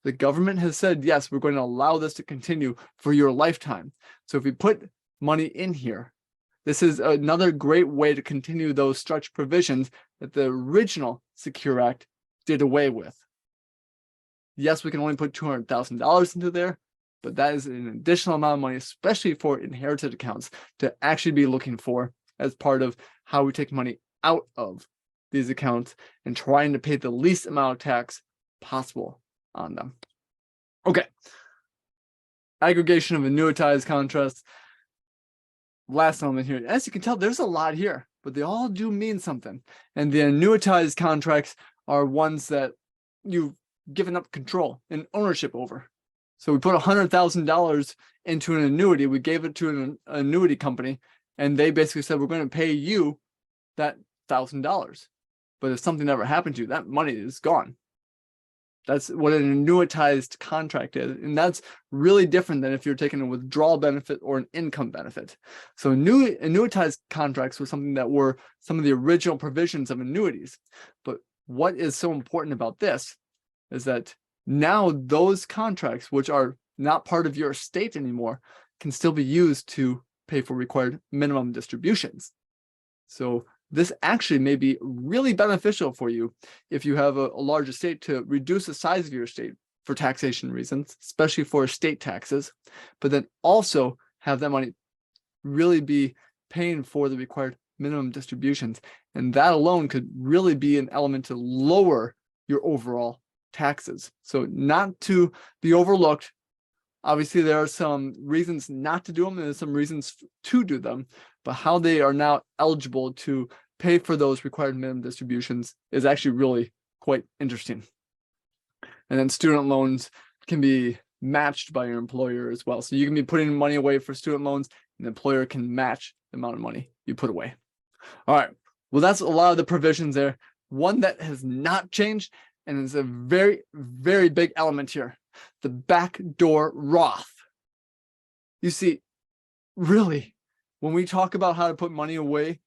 The government has said, yes, we're going to allow this to continue for your lifetime. So if we put money in here, this is another great way to continue those stretch provisions that the original Secure Act did away with. Yes, we can only put $200,000 into there, but that is an additional amount of money, especially for inherited accounts, to actually be looking for as part of how we take money out of these accounts and trying to pay the least amount of tax possible on them. Okay. Aggregation of annuitized contracts. Last element here. As you can tell, there's a lot here, but they all do mean something. And the annuitized contracts are ones that you've given up control and ownership over. So we put $100,000 into an annuity. We gave it to an annuity company, and they basically said, we're going to pay you that $1,000. But if something ever happened to you, that money is gone. That's what an annuitized contract is. And that's really different than if you're taking a withdrawal benefit or an income benefit. So annuitized contracts were something that were some of the original provisions of annuities. But what is so important about this is that now those contracts, which are not part of your estate anymore, can still be used to pay for required minimum distributions. So this actually may be really beneficial for you if you have a large estate, to reduce the size of your estate for taxation reasons, especially for estate taxes, but then also have that money really be paying for the required minimum distributions. And that alone could really be an element to lower your overall taxes. So not to be overlooked. Obviously, there are some reasons not to do them, and there's some reasons to do them, but how they are now eligible to pay for those required minimum distributions is actually really quite interesting. And then student loans can be matched by your employer as well. So you can be putting money away for student loans, and the employer can match the amount of money you put away. All right, well, that's a lot of the provisions there. One that has not changed, and is a very, very big element here: the backdoor Roth. You see, really, when we talk about how to put money away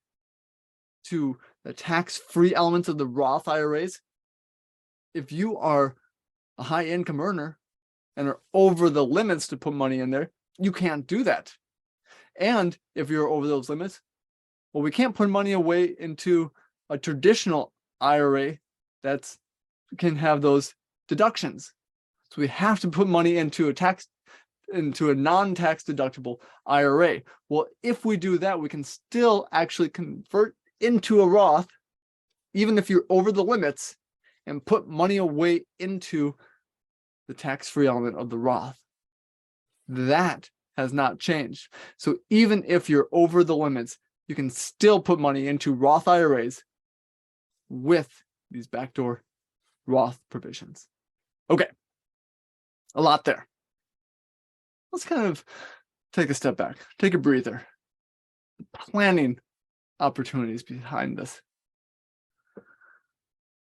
to the tax-free elements of the Roth IRAs, if you are a high income earner and are over the limits to put money in there, you can't do that. And if you're over those limits, well, we can't put money away into a traditional IRA that can have those deductions. So we have to put money into a non-tax deductible IRA. Well, if we do that, we can still actually convert into a Roth, even if you're over the limits, and put money away into the tax-free element of the Roth. That has not changed. So even if you're over the limits, you can still put money into Roth IRAs with these backdoor Roth provisions. Okay, a lot there. Let's kind of take a step back, take a breather. Planning opportunities behind this.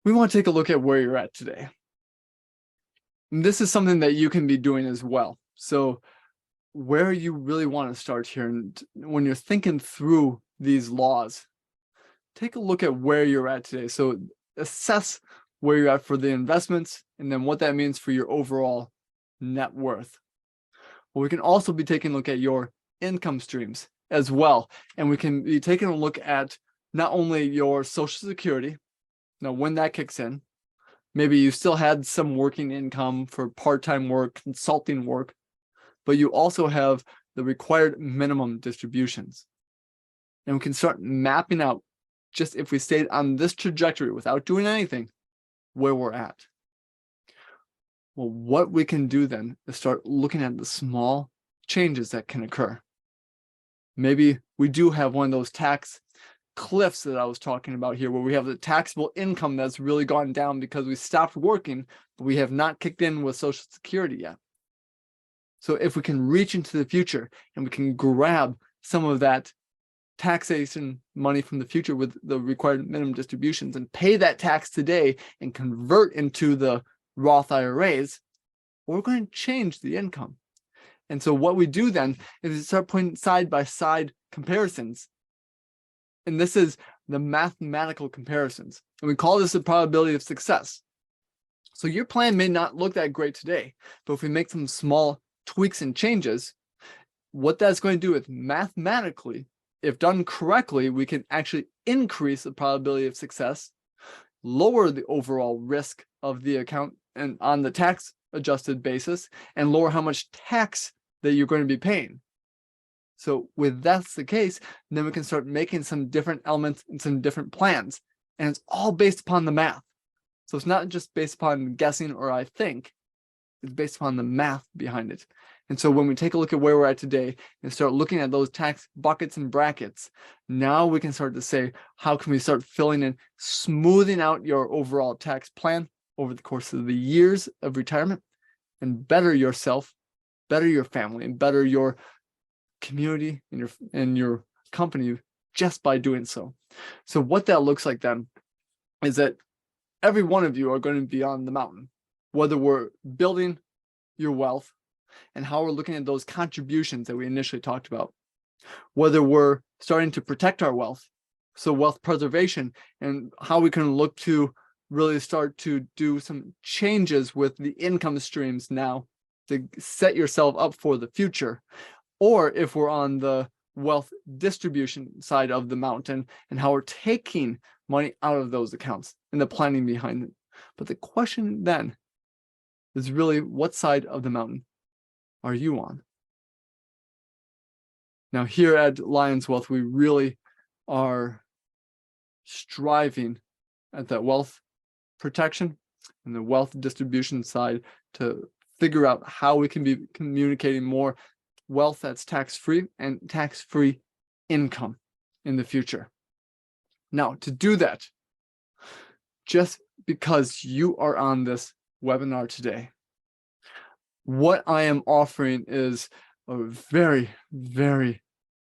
We want to take a look at where you're at today. And this is something that you can be doing as well. So where you really want to start here, and when you're thinking through these laws, take a look at where you're at today. So assess where you're at for the investments, and then what that means for your overall net worth. Well, we can also be taking a look at your income streams as well. And we can be taking a look at not only your Social Security, now when that kicks in, maybe you still had some working income for part-time work, consulting work, but you also have the required minimum distributions. And we can start mapping out, just if we stayed on this trajectory without doing anything, where we're at. Well, what we can do then is start looking at the small changes that can occur. Maybe we do have one of those tax cliffs that I was talking about here, where we have the taxable income that's really gone down because we stopped working, but we have not kicked in with Social Security yet. So if we can reach into the future and we can grab some of that taxation money from the future with the required minimum distributions and pay that tax today and convert into the Roth IRAs, we're going to change the income. And so what we do then is start putting side-by-side comparisons. And this is the mathematical comparisons. And we call this the probability of success. So your plan may not look that great today, but if we make some small tweaks and changes, what that's going to do is mathematically, if done correctly, we can actually increase the probability of success, lower the overall risk of the account and on the tax adjusted basis, and lower how much tax that you're going to be paying. So with that's the case, then we can start making some different elements and some different plans. And it's all based upon the math. So it's not just based upon guessing or I think, it's based upon the math behind it. And so when we take a look at where we're at today and start looking at those tax buckets and brackets, now we can start to say, how can we start filling in, smoothing out your overall tax plan over the course of the years of retirement? and better yourself, better your family, and better your community and your company just by doing so. So what that looks like then is that every one of you are going to be on the mountain, whether we're building your wealth and how we're looking at those contributions that we initially talked about, whether we're starting to protect our wealth, so wealth preservation, and how we can look to really start to do some changes with the income streams now to set yourself up for the future, or if we're on the wealth distribution side of the mountain and how we're taking money out of those accounts and the planning behind it. But the question then is really, what side of the mountain are you on? Now, here at Lions Wealth, we really are striving at that wealth protection and the wealth distribution side to figure out how we can be communicating more wealth that's tax-free and tax-free income in the future. Now, to do that, just because you are on this webinar today, what I am offering is a very, very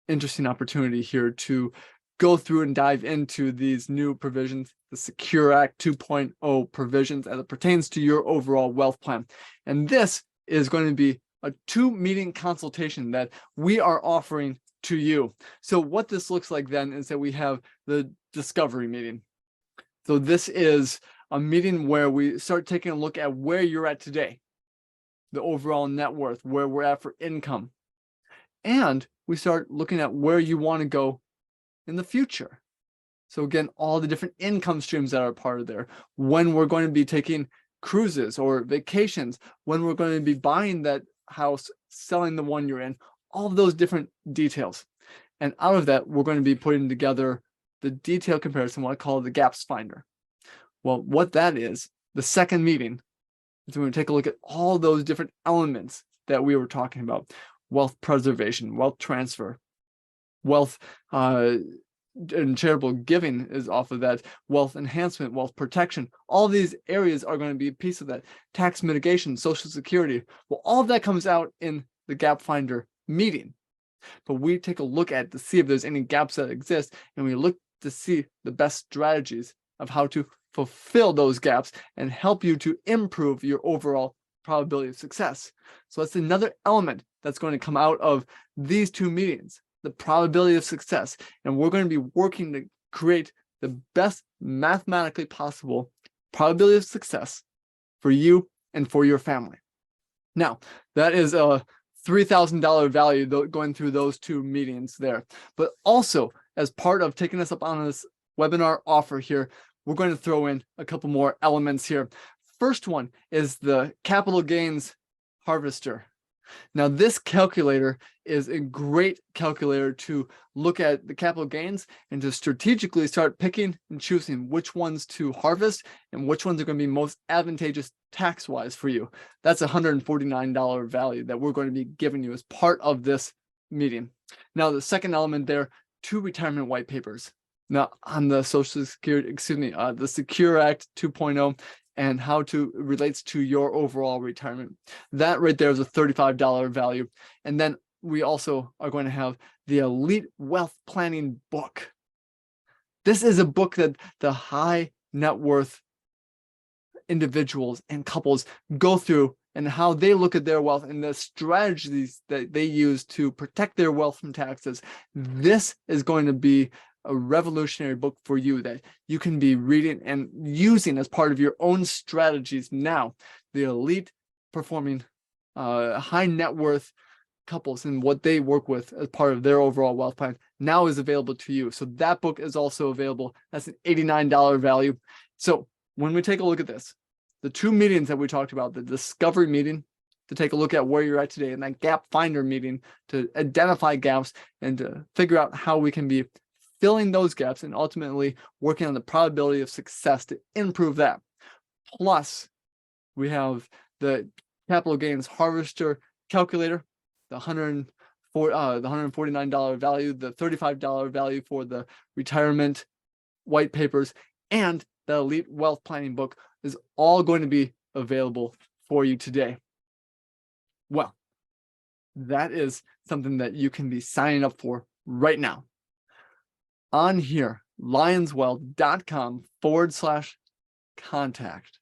interesting opportunity here to go through and dive into these new provisions, the Secure Act 2.0 provisions as it pertains to your overall wealth plan. And this is going to be a 2-meeting consultation that we are offering to you. So what this looks like then is that we have the discovery meeting. So this is a meeting where we start taking a look at where you're at today, the overall net worth, where we're at for income, and we start looking at where you want to go in the future. So again, all the different income streams that are part of there, when we're going to be taking cruises or vacations, when we're going to be buying that house, selling the one you're in, all of those different details. And out of that, we're going to be putting together the detailed comparison, what I call the gaps finder. Well, what that is, the second meeting, is we're going to take a look at all those different elements that we were talking about: wealth preservation, wealth transfer, wealth and charitable giving is off of that, wealth enhancement, wealth protection. All these areas are going to be a piece of that. Tax mitigation, Social Security. Well, all of that comes out in the gap finder meeting. But we take a look at to see if there's any gaps that exist, and we look to see the best strategies of how to fulfill those gaps and help you to improve your overall probability of success. So that's another element that's going to come out of these 2 meetings, the probability of success. And we're going to be working to create the best mathematically possible probability of success for you and for your family. Now, that is a $3,000 value going through those 2 meetings there. But also, as part of taking us up on this webinar offer here, we're going to throw in a couple more elements here. First one is the capital gains harvester. Now, this calculator is a great calculator to look at the capital gains and to strategically start picking and choosing which ones to harvest and which ones are going to be most advantageous tax-wise for you. That's a $149 value that we're going to be giving you as part of this meeting. Now, the second element there, 2 retirement white papers. Now, on the Social Security, the Secure Act 2.0 and how to relates to your overall retirement. That right there is a $35 value. And then we also are going to have the Elite Wealth Planning book. This is a book that the high net worth individuals and couples go through and how they look at their wealth and the strategies that they use to protect their wealth from taxes. This is going to be a revolutionary book for you that you can be reading and using as part of your own strategies now. The elite performing high net worth couples and what they work with as part of their overall wealth plan now is available to you. So that book is also available. That's an $89 value. So when we take a look at this, the 2 meetings that we talked about, the discovery meeting to take a look at where you're at today, and that gap finder meeting to identify gaps and to figure out how we can be filling those gaps and ultimately working on the probability of success to improve that. Plus, we have the capital gains harvester calculator, the $149 value, the $35 value for the retirement white papers, and the Elite Wealth Planning book is all going to be available for you today. Well, that is something that you can be signing up for right now. On here, lionswealth.com/contact.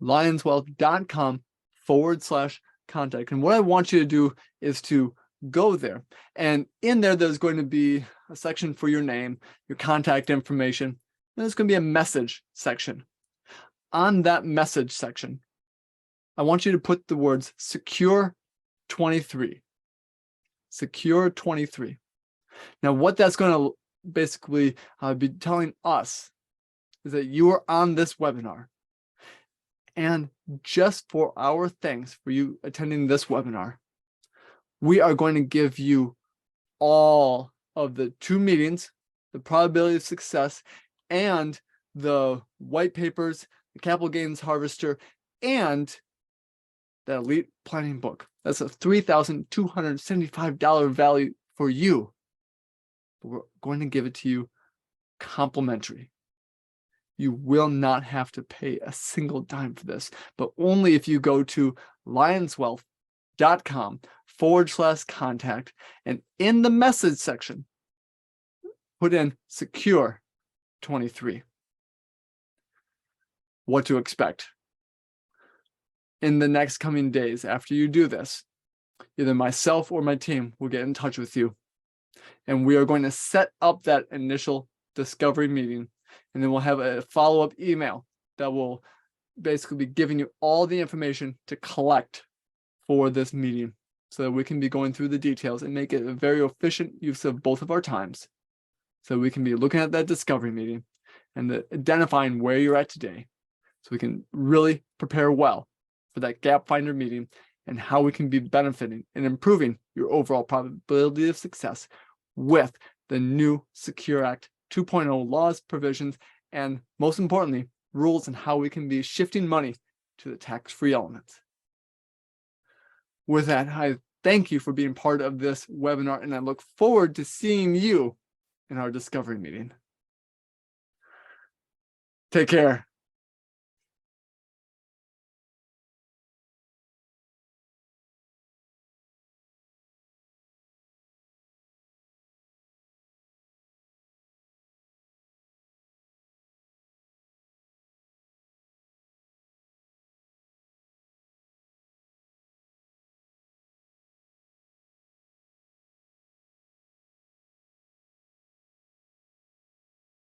lionswealth.com/contact. And what I want you to do is to go there. And in there, there's going to be a section for your name, your contact information, and there's going to be a message section. On that message section, I want you to put the words secure 23. Secure 23. Now, what that's going to basically be telling us is that you are on this webinar. And just for our thanks for you attending this webinar, we are going to give you all of the 2 meetings, the probability of success, and the white papers, the capital gains harvester, and the elite planning book. That's a $3,275 value for you. But we're going to give it to you complimentary. You will not have to pay a single dime for this, but only if you go to lionswealth.com/contact, and in the message section, put in secure 23. What to expect. In the next coming days after you do this, either myself or my team will get in touch with you, and we are going to set up that initial discovery meeting, and then we'll have a follow-up email that will basically be giving you all the information to collect for this meeting so that we can be going through the details and make it a very efficient use of both of our times. So we can be looking at that discovery meeting and identifying where you're at today so we can really prepare well for that gap finder meeting and how we can be benefiting and improving your overall probability of success with the new Secure Act 2.0 laws, provisions, and most importantly, rules on how we can be shifting money to the tax-free elements. With that, I thank you for being part of this webinar, and I look forward to seeing you in our discovery meeting. Take care.